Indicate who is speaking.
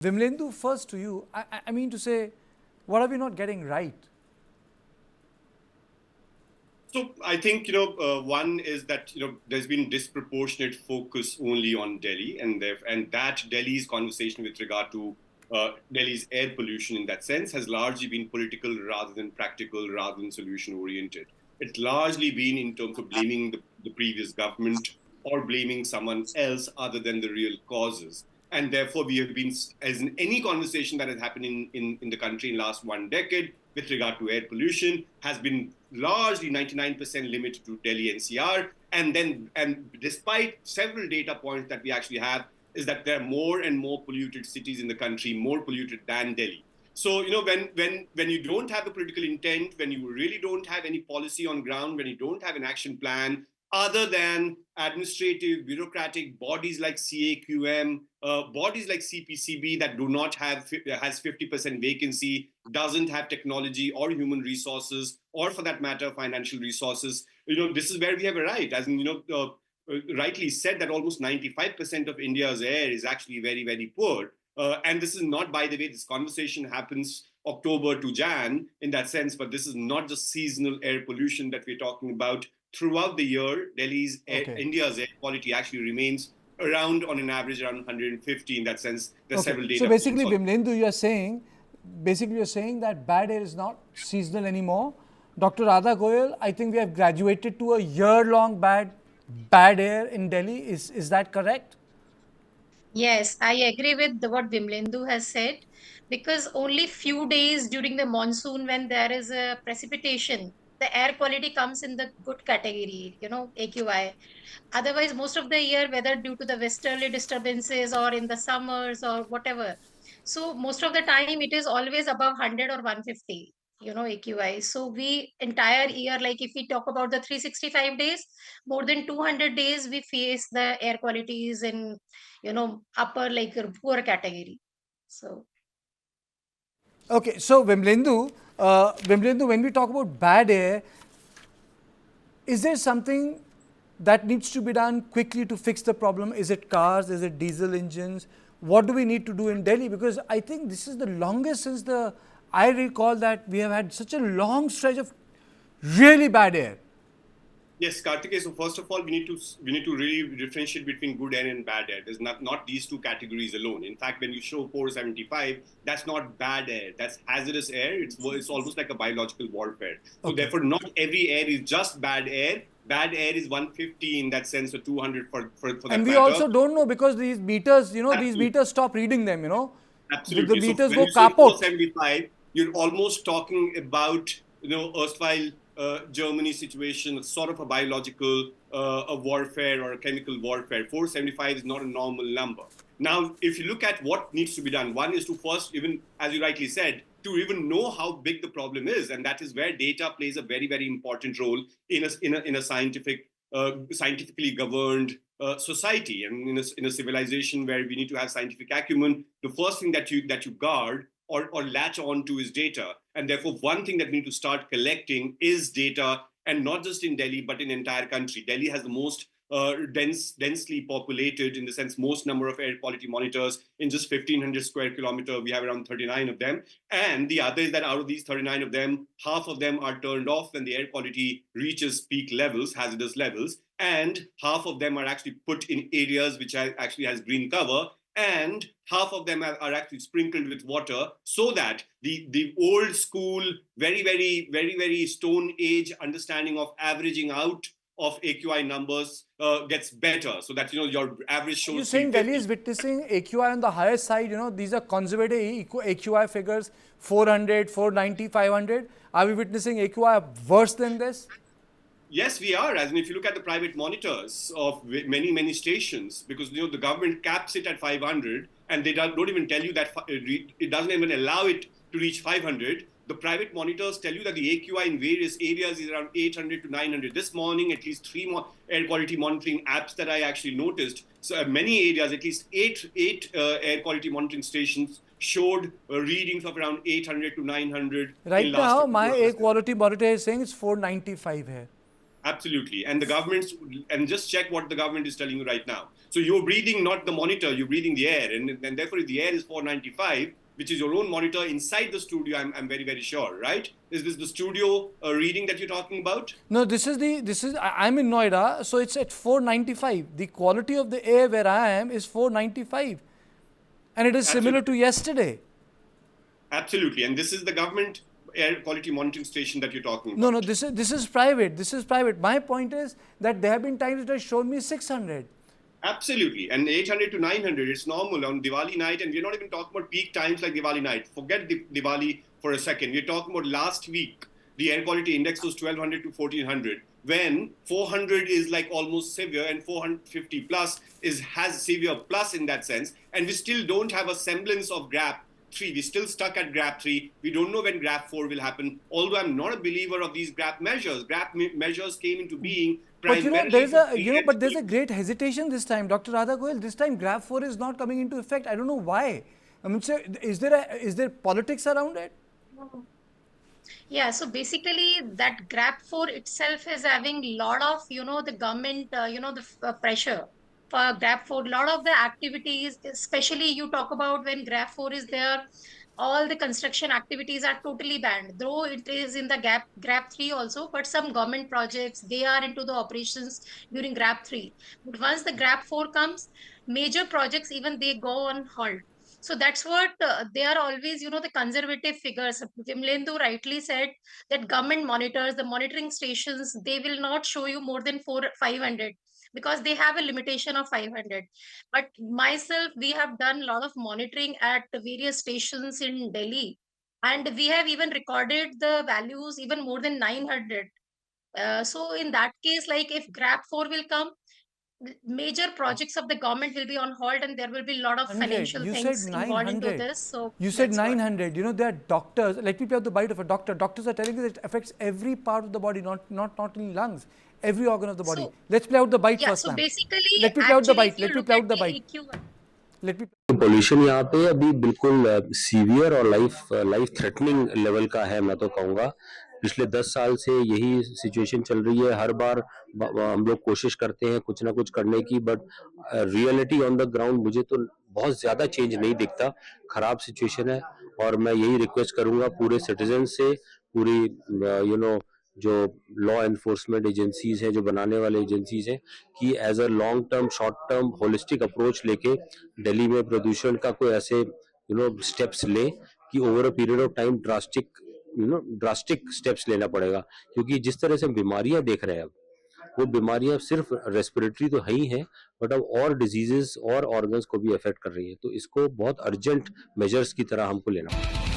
Speaker 1: Vimlendu, first to you. I mean to say, what are we not getting right?
Speaker 2: So I think one is that there's been disproportionate focus only on Delhi, and that Delhi's conversation with regard to Delhi's air pollution in that sense has largely been political rather than practical, rather than solution oriented. It's largely been in terms of blaming the previous government or blaming someone else other than the real causes. And therefore, we have been, as in any conversation that has happened in the country in the last 1 decade with regard to air pollution, has been largely 99% limited to Delhi NCR. And despite several data points that we actually have, is that there are more and more polluted cities in the country, more polluted than Delhi. So when you don't have a political intent, when you really don't have any policy on ground, when you don't have an action plan, other than administrative, bureaucratic bodies like CAQM, bodies like CPCB that do not have has 50% vacancy, doesn't have technology or human resources, or for that matter, financial resources. This is where we have arrived. As in, rightly said that almost 95% of India's air is actually very, very poor. And this is not, by the way, this conversation happens October to Jan in that sense, but this is not just seasonal air pollution that we're talking about. Throughout the year, India's air quality actually remains around, on an average, around 150 in that sense. There's several data
Speaker 1: So basically,
Speaker 2: points.
Speaker 1: Vimlendu, you're saying that bad air is not seasonal anymore. Dr. Radha Goyal, I think we have graduated to a year-long bad air in Delhi. Is that correct?
Speaker 3: Yes, I agree with what Vimlendu has said, because only few days during the monsoon when there is a precipitation, the air quality comes in the good category, AQI. Otherwise, most of the year, whether due to the westerly disturbances or in the summers or whatever, so most of the time it is always above 100 or 150, AQI. So we entire year, like if we talk about the 365 days, more than 200 days we face the air qualities in, upper like poor category. So
Speaker 1: Okay, so Vimlendu, when we talk about bad air, is there something that needs to be done quickly to fix the problem? Is it cars? Is it diesel engines? What do we need to do in Delhi? Because I think this is the longest since I recall that we have had such a long stretch of really bad air.
Speaker 2: Yes, Kartikeya. So first of all, we need to really differentiate between good air and bad air. There's not these two categories alone. In fact, when you show 475, that's not bad air. That's hazardous air. It's almost like a biological warfare. So therefore, not every air is just bad air. Bad air is 150 in that sense, or 200 for that
Speaker 1: And we
Speaker 2: matter.
Speaker 1: also don't know because these meters, these meters stop reading them,
Speaker 2: Absolutely.
Speaker 1: The meters
Speaker 2: So
Speaker 1: go
Speaker 2: when you say
Speaker 1: kaput.
Speaker 2: 475, you're almost talking about erstwhile Germany situation, sort of a biological a warfare or a chemical warfare. 475 is not a normal number. Now, if you look at what needs to be done, one is to first, even as you rightly said, to even know how big the problem is, and that is where data plays a very, very important role in a scientifically governed society, and in a civilization where we need to have scientific acumen. The first thing that you guard or latch on to is data, and therefore one thing that we need to start collecting is data, and not just in Delhi but in entire country. Delhi has the most densely populated, in the sense, most number of air quality monitors. In just 1,500 square kilometer, we have around 39 of them. And the other is that out of these 39 of them, half of them are turned off when the air quality reaches peak levels, hazardous levels, and half of them are actually put in areas which actually has green cover, and half of them are actually sprinkled with water, so that the old school, very, very, very, very stone age understanding of averaging out of AQI numbers gets better, so that your average shows.
Speaker 1: You're saying Delhi is witnessing AQI on the higher side. These are conservative AQI figures, 400, 490, 500. Are we witnessing AQI worse than this?
Speaker 2: Yes, we are. As in, if you look at the private monitors of many, many stations, because the government caps it at 500, and they don't even tell you that it doesn't even allow it to reach 500. The private monitors tell you that the AQI in various areas is around 800 to 900. This morning, at least 3 more air quality monitoring apps that I actually noticed. So many areas, at least eight air quality monitoring stations showed readings of around 800 to 900.
Speaker 1: Right now, my air quality monitor is saying it's 495 here.
Speaker 2: Absolutely. And the government's, and just check what the government is telling you right now. So you're breathing not the monitor, you're breathing the air. And therefore, if the air is 495, which is your own monitor inside the studio, I'm very, very sure, right? Is this the studio reading that you're talking about?
Speaker 1: No, I'm in Noida, so it's at 495. The quality of the air where I am is 495. And it is similar to yesterday.
Speaker 2: Absolutely. And this is the government air quality monitoring station that you're talking about.
Speaker 1: No, this is private. This is private. My point is that there have been times it has shown me 600.
Speaker 2: Absolutely. And 800 to 900, it's normal on Diwali night. And we're not even talking about peak times like Diwali night. Forget Diwali for a second. We're talking about last week. The air quality index was 1200 to 1400, when 400 is like almost severe and 450 plus has severe plus in that sense. And we still don't have a semblance of GRAP 3. We're still stuck at GRAP 3. We don't know when GRAP 4 will happen. Although I'm not a believer of these GRAP measures. GRAP measures came into being primarily.
Speaker 1: But there's a great hesitation this time, Dr. Radha Goyal. This time GRAP 4 is not coming into effect. I don't know why. I mean, so is there politics around it?
Speaker 3: Yeah, so basically that GRAP 4 itself is having a lot of, the government, the pressure for GRAP 4. A lot of the activities, especially you talk about when GRAP 4 is there, all the construction activities are totally banned. Though it is in the GRAP 3 also, but some government projects, they are into the operations during GRAP 3. But once the GRAP 4 comes, major projects, even they go on halt. So that's what they are always, the conservative figures. Vimlendu rightly said that government monitors, the monitoring stations, they will not show you more than 500 because they have a limitation of 500. But myself, we have done a lot of monitoring at various stations in Delhi, and we have even recorded the values even more than 900. So in that case, like if GRAP 4 will come, major projects of the government will be on hold, and there will be a lot of
Speaker 1: 100.
Speaker 3: financial
Speaker 1: You
Speaker 3: things
Speaker 1: said
Speaker 3: involved into
Speaker 1: 900.
Speaker 3: this. So
Speaker 1: You said
Speaker 3: that's what.
Speaker 1: 900. You know, there are doctors. Let me play out the bite of a doctor. Doctors are telling us it affects every part of the body, not only lungs, every organ of the body.
Speaker 3: So
Speaker 1: Let's play out the bite
Speaker 3: yeah,
Speaker 1: first,
Speaker 3: so
Speaker 1: ma'am.
Speaker 3: basically,
Speaker 1: Let me play out the
Speaker 3: actually,
Speaker 1: bite.
Speaker 3: if you
Speaker 1: Let me
Speaker 3: look
Speaker 1: play
Speaker 3: at
Speaker 1: out the
Speaker 3: the
Speaker 1: bite.
Speaker 3: AQ1,
Speaker 1: Let me.
Speaker 4: Pollution यहाँ पे अभी बिल्कुल severe और life threatening level का है, मैं तो कहूँगा। पिछले 10 साल से यही सिचुएशन चल रही है। हर बार हम लोग कोशिश करते हैं कुछ ना कुछ करने की, but reality on the ground मुझे तो बहुत ज्यादा चेंज नहीं दिखता। खराब सिचुएशन है और मैं यही रिक्वेस्ट करूंगा पूरे सिटीजन से, पूरी जो लॉ एनफोर्समेंट एजेंसीज हैं, जो बनाने वाले एजेंसीज हैं, कि as a long term, short term, holistic approach लेके दिल्ली में प्रदूषण का कोई ऐसे स्टेप्स ले कि over a period of time drastic steps लेना पड़ेगा। क्योंकि जिस तरह से हम बीमारियां देख रहे हैं अब, वो बीमारियां सिर्फ रेस्पिरेटरी तो है ही है, बट अब और डिजीजेस और ऑर्गन्स को भी अफेक्ट कर रही है। तो इसको बहुत अर्जेंट मेजर्स की तरह हमको लेना पड़ेगा।